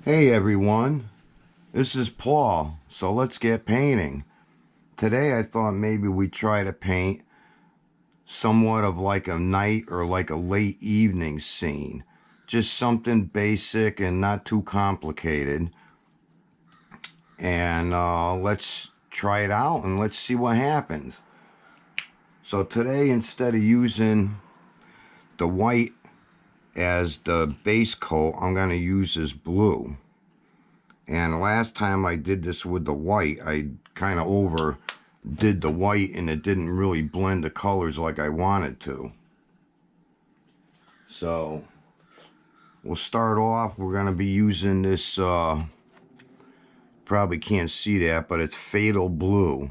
Hey everyone, this is Paul, so let's get painting. Today I thought maybe we'd try to paint somewhat of like a night or like a late evening scene. Just something basic and not too complicated. And let's try it out and let's see what happens. So today, instead of using the white as the base coat, I'm going to use this blue. And last time I did this with the white, I kind of overdid the white and it didn't really blend the colors like I wanted to. So we'll start off. We're going to be using this, probably can't see that, but it's Fatal Blue.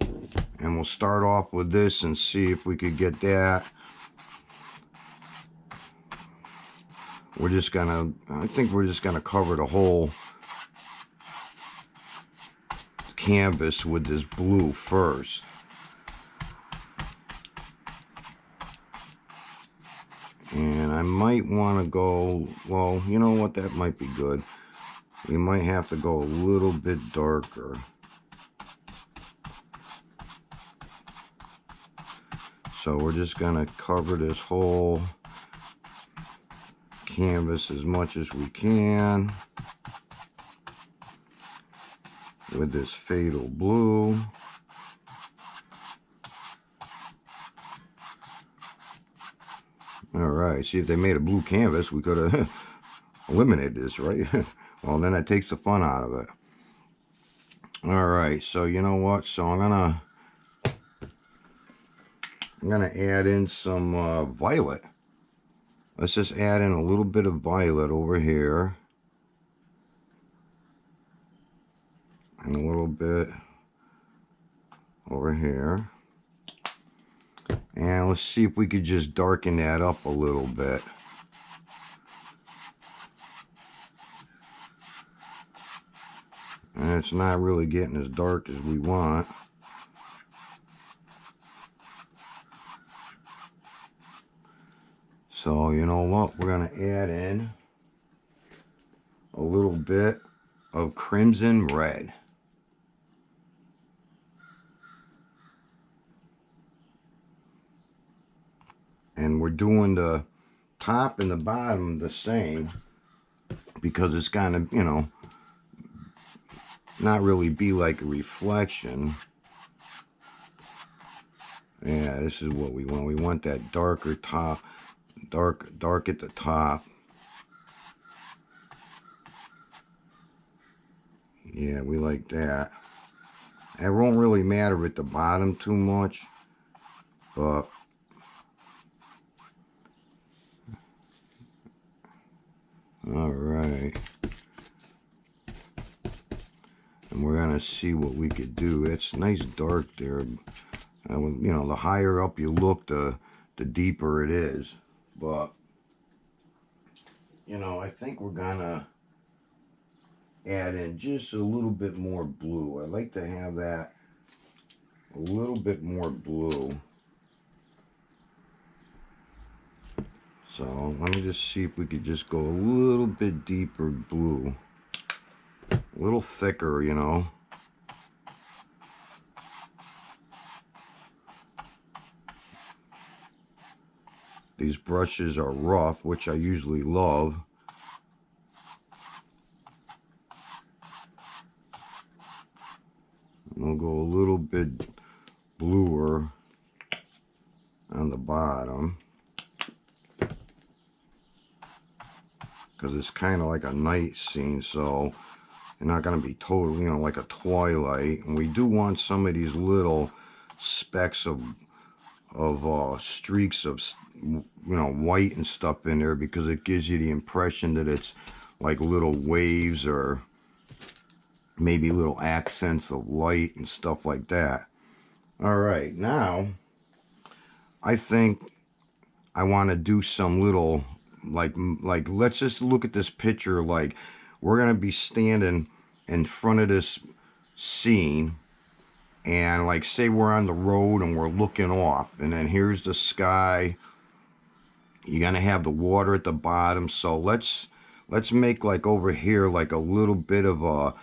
And we'll start off with this and see if we could get that. I think we're just gonna cover the whole canvas with this blue first. And I might want to go, well, you know what, that might be good. We might have to go a little bit darker. So we're just gonna cover this whole canvas as much as we can with this Fatal Blue. Alright, see, if they made a blue canvas, we could have eliminated this, right? Well, then that takes the fun out of it. Alright, so you know what? So I'm gonna add in some violet. Let's just add in a little bit of violet over here. And a little bit over here. And let's see if we could just darken that up a little bit. And it's not really getting as dark as we want. So you know what, we're going to add in a little bit of crimson red. And we're doing the top and the bottom the same because it's kind of, you know, not really be like a reflection. Yeah, this is what we want. We want that darker top, dark at the top. Yeah, we like that. It won't really matter at the bottom too much, but all right. And we're gonna see what we could do. It's nice dark there. You know, the higher up you look, the deeper it is. But you know, I think we're gonna add in just a little bit more blue. I like to have that a little bit more blue. So let me just see if we could just go a little bit deeper blue. A little thicker, you know. These brushes are rough, which I usually love. We'll go a little bit bluer on the bottom because it's kind of like a night scene, so you're not going to be totally, you know, like a twilight. And we do want some of these little specks of streaks of, you know, white and stuff in there because it gives you the impression that it's like little waves or maybe little accents of light and stuff like that. All right, now I think I want to do some little like let's just look at this picture. Like, we're gonna be standing in front of this scene, and like say we're on the road and we're looking off, and then here's the sky. You're gonna have the water at the bottom. So let's let's make like over here like a little bit of a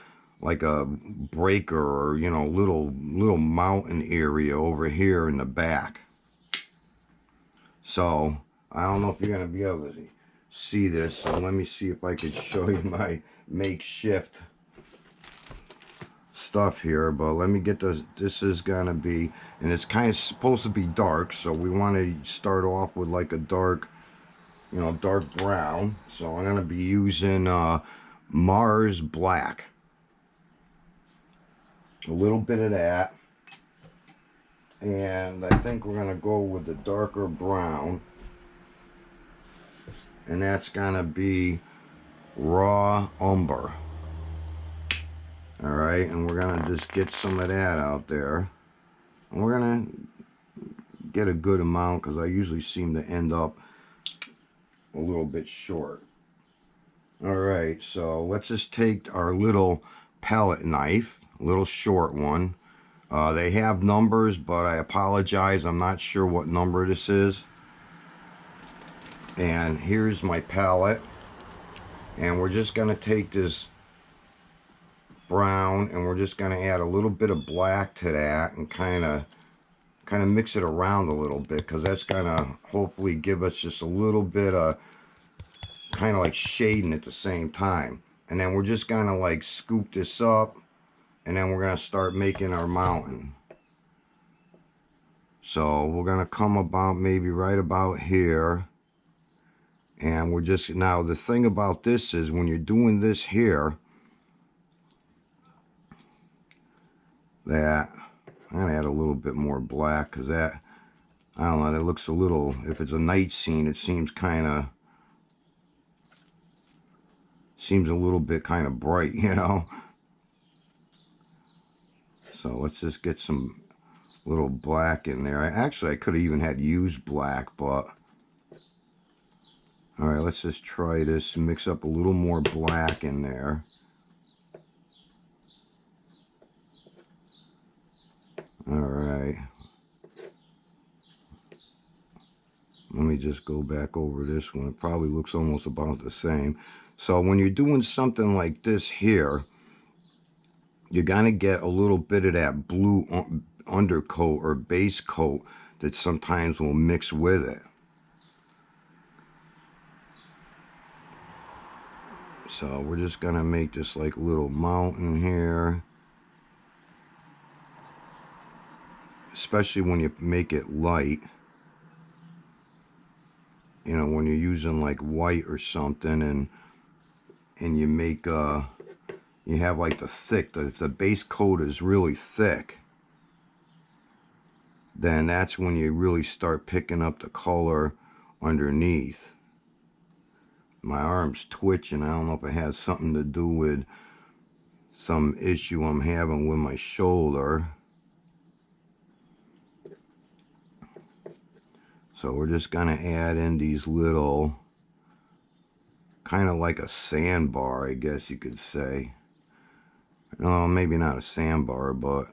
like a breaker, or you know, little mountain area over here in the back. So I don't know if you're gonna be able to see this, so let me see if I could show you my makeshift stuff here. But let me get this. This is gonna be, and it's kind of supposed to be dark, so we want to start off with like a dark, you know, dark brown. So I'm gonna be using Mars Black, a little bit of that, and I think we're gonna go with the darker brown, and that's gonna be Raw Umber. All right, and we're gonna just get some of that out there, and we're gonna get a good amount because I usually seem to end up a little bit short. All right, so let's just take our little palette knife, a little short one. They have numbers, but I apologize, I'm not sure what number this is. And here's my palette, and we're just gonna take this brown and we're just going to add a little bit of black to that and kind of mix it around a little bit, because that's going to hopefully give us just a little bit of kind of like shading at the same time. And then we're just going to like scoop this up, and then we're going to start making our mountain. So we're going to come about maybe right about here, and we're just, now the thing about this is when you're doing this here, that I'm gonna add a little bit more black, because that, I don't know, that looks a little, if it's a night scene, it seems a little bit kind of bright, you know. So let's just get some little black in there. I could have even had used black, but all right, let's just try this, mix up a little more black in there. All right, let me just go back over this one. It probably looks almost about the same. So when you're doing something like this here, you're going to get a little bit of that blue undercoat or base coat that sometimes will mix with it. So we're just going to make this like a little mountain here. Especially when you make it light. You know, when you're using like white or something, and you make you have like if the base coat is really thick, then that's when you really start picking up the color underneath. My arm's twitching. I don't know if it has something to do with some issue I'm having with my shoulder. So we're just going to add in these little, kind of like a sandbar, I guess you could say. No, maybe not a sandbar, but,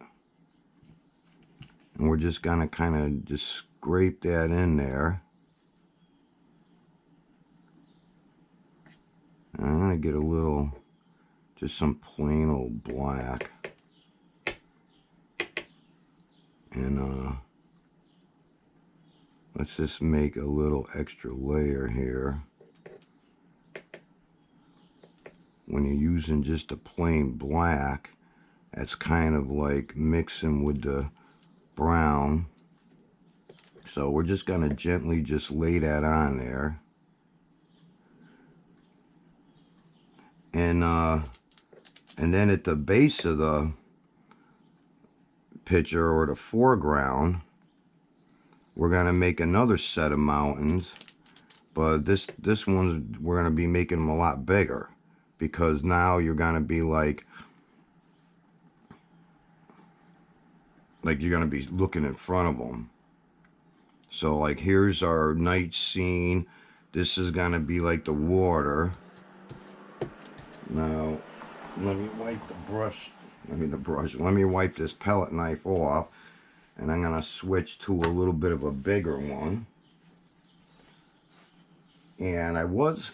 and we're just going to kind of just scrape that in there. And I'm going to get a little, just some plain old black. And let's just make a little extra layer here. When you're using just a plain black, that's kind of like mixing with the brown. So we're just going to gently just lay that on there. And then at the base of the picture, or the foreground, we're going to make another set of mountains. But this one, we're going to be making them a lot bigger, because now you're going to be like you're going to be looking in front of them. So like here's our night scene. This is going to be like the water. Now let me wipe the brush. Let me wipe this palette knife off, and I'm going to switch to a little bit of a bigger one. And I was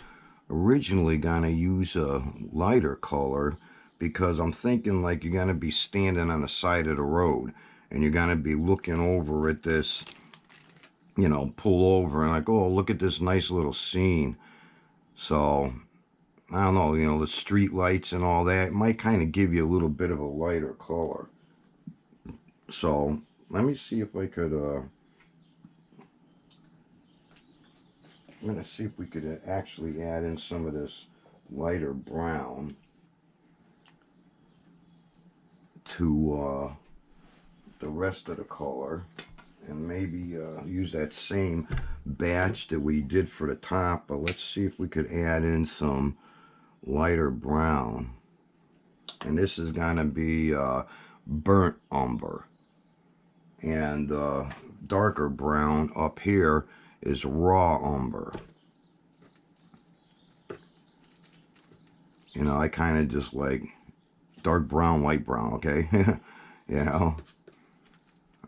originally gonna use a lighter color, because I'm thinking like you're gonna be standing on the side of the road and you're gonna be looking over at this, you know, pull over and like, oh, look at this nice little scene. So I don't know, you know, the street lights and all that might kind of give you a little bit of a lighter color. So let me see if I could I'm gonna see if we could actually add in some of this lighter brown to the rest of the color, and maybe use that same batch that we did for the top, but let's see if we could add in some lighter brown. And this is gonna be burnt umber, and darker brown up here is raw umber. You know, I kind of just like dark brown, light brown, okay? You know.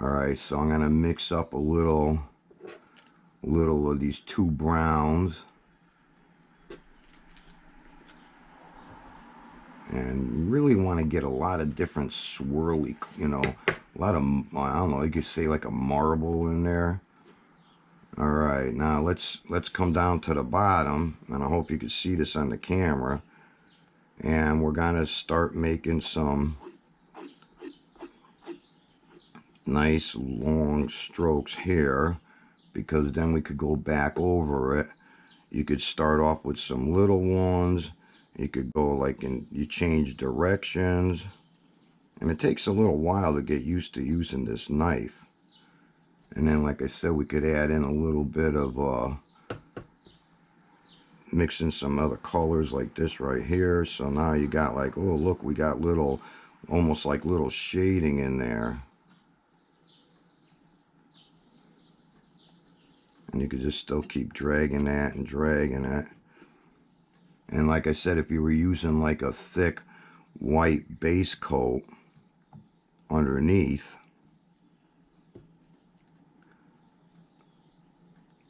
All right, so I'm gonna mix up a little of these two browns, and really want to get a lot of different swirly, you know, a lot of, I don't know, you could say like a marble in there. All right, now let's come down to the bottom, and I hope you can see this on the camera. And we're gonna start making some nice long strokes here, because then we could go back over it. You could start off with some little ones. You could go like you change directions. And it takes a little while to get used to using this knife. And then, like I said, we could add in a little bit of mixing some other colors like this right here. So now you got like, oh look, we got little, almost like little shading in there. And you could just still keep dragging that and dragging it. And like I said, if you were using like a thick white base coat underneath,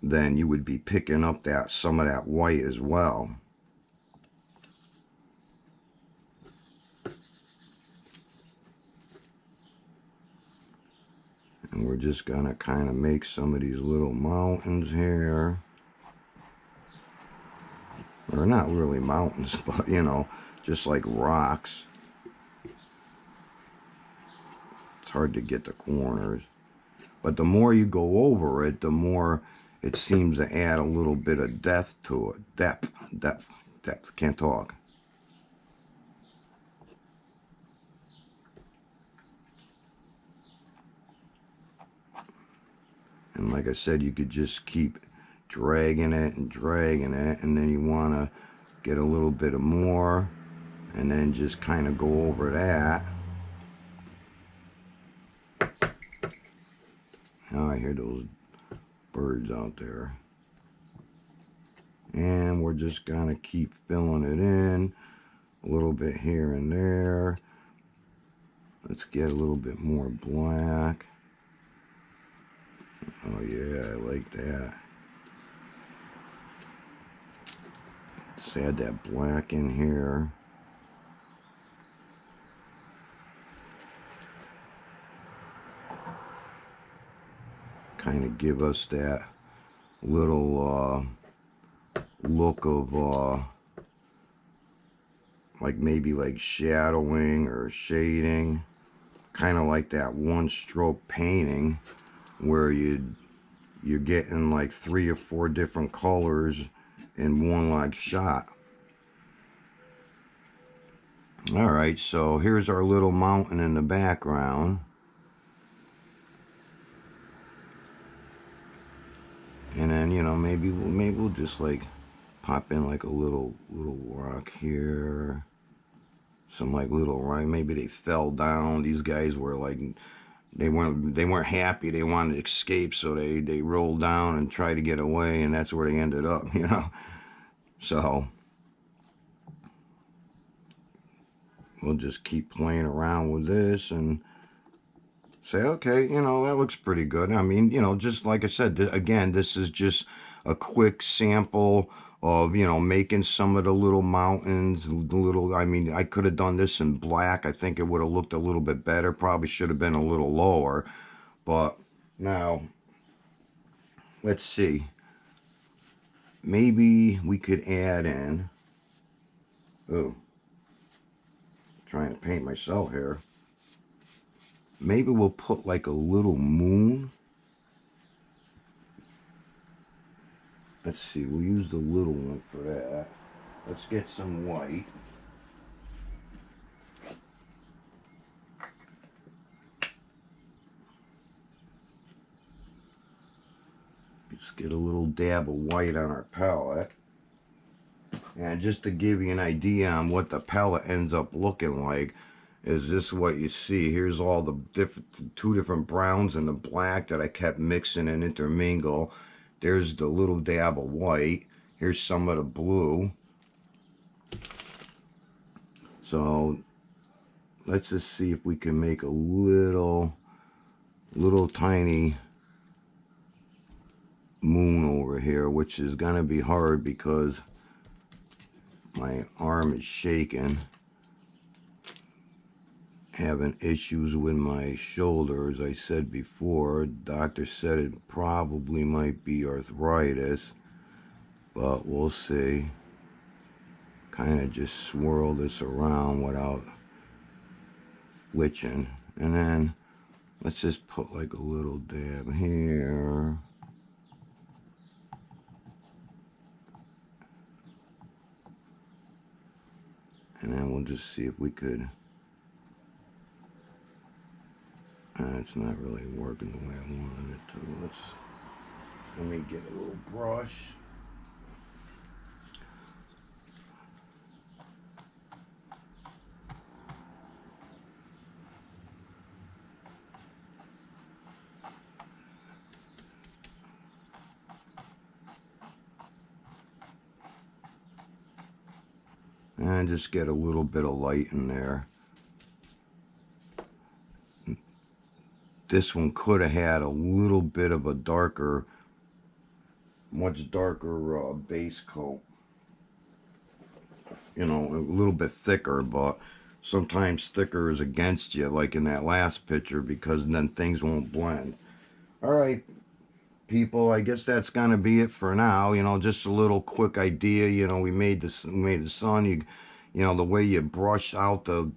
then you would be picking up that some of that white as well. And we're just gonna kind of make some of these little mountains here. Or not really mountains, but you know, just like rocks. It's hard to get the corners. But the more you go over it, the more it seems to add a little bit of depth to it. Depth. Can't talk. And like I said, you could just keep dragging it, and then you want to get a little bit of more, and then just kind of go over that. Now I hear those birds out there. And we're just gonna keep filling it in a little bit here and there. Let's get a little bit more black. Oh yeah, I like that. Let's add that black in here. Kind of give us that little look of like maybe like shadowing or shading, kind of like that one stroke painting where you're getting like 3 or 4 different colors in one like shot. All right, so here's our little mountain in the background. And then, you know, maybe we'll just like pop in like a little rock here. Some like little, right? Maybe they fell down. These guys were like, they weren't happy. They wanted to escape, so they rolled down and tried to get away, and that's where they ended up, you know. So we'll just keep playing around with this and say, okay, you know, that looks pretty good. I mean, you know, just like I said, again, this is just a quick sample of, you know, making some of the little mountains, the little, I mean, I could have done this in black. I think it would have looked a little bit better. Probably should have been a little lower. But now, let's see. Maybe we could add in, oh, trying to paint myself here. Maybe we'll put like a little moon. Let's see, we'll use the little one for that. Let's get some white. Just get a little dab of white on our palette. And just to give you an idea on what the palette ends up looking like, is this what you see? Here's all the two different browns and the black that I kept mixing and intermingle. There's the little dab of white. Here's some of the blue. So let's just see if we can make a little tiny moon over here, which is gonna be hard because my arm is shaking, having issues with my shoulder. As I said before, doctor said it probably might be arthritis, but we'll see. Kind of just swirl this around without flinching, and then let's just put like a little dab here. And then we'll just see if we could, it's not really working the way I wanted it to. Let me get a little brush. And just get a little bit of light in there. This one could have had a little bit of a darker, much darker base coat. You know, a little bit thicker, but sometimes thicker is against you, like in that last picture, because then things won't blend. All right, people, I guess that's gonna be it for now. You know, just a little quick idea. You know, we made the sun. You know, the way you brush out the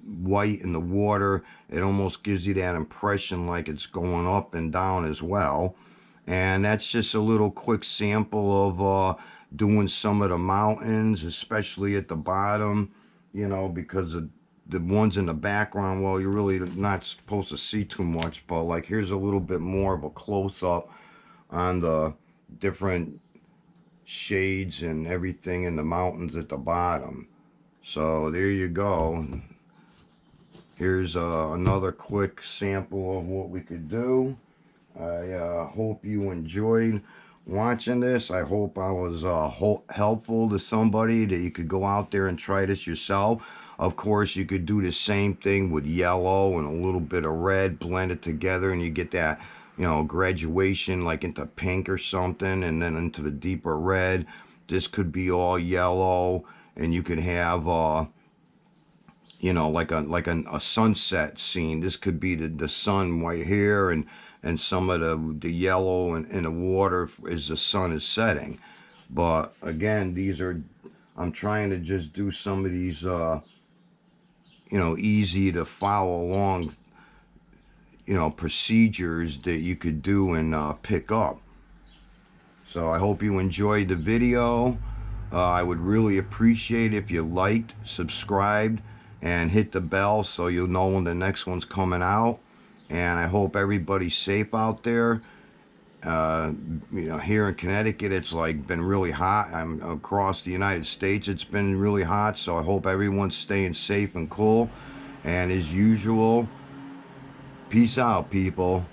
white in the water, it almost gives you that impression like it's going up and down as well. And that's just a little quick sample of doing some of the mountains, especially at the bottom, you know, because the ones in the background, well, you're really not supposed to see too much, but like here's a little bit more of a close-up on the different shades and everything in the mountains at the bottom. So there you go. Here's another quick sample of what we could do. I hope you enjoyed watching this. I hope I was helpful to somebody, that you could go out there and try this yourself. Of course, you could do the same thing with yellow and a little bit of red, blend it together, and you get that, you know, graduation like into pink or something, and then into the deeper red. This could be all yellow, and you could have you know, like a sunset scene. This could be the sun right here, and some of the yellow in the water as the sun is setting. But again, these are, I'm trying to just do some of these you know, easy to follow along, you know, procedures that you could do and pick up. So I hope you enjoyed the video. I would really appreciate if you liked, subscribed, and hit the bell so you'll know when the next one's coming out. And I hope everybody's safe out there. You know, here in Connecticut, it's like been really hot. I'm across the United States, it's been really hot. So I hope everyone's staying safe and cool. And as usual, peace out, people.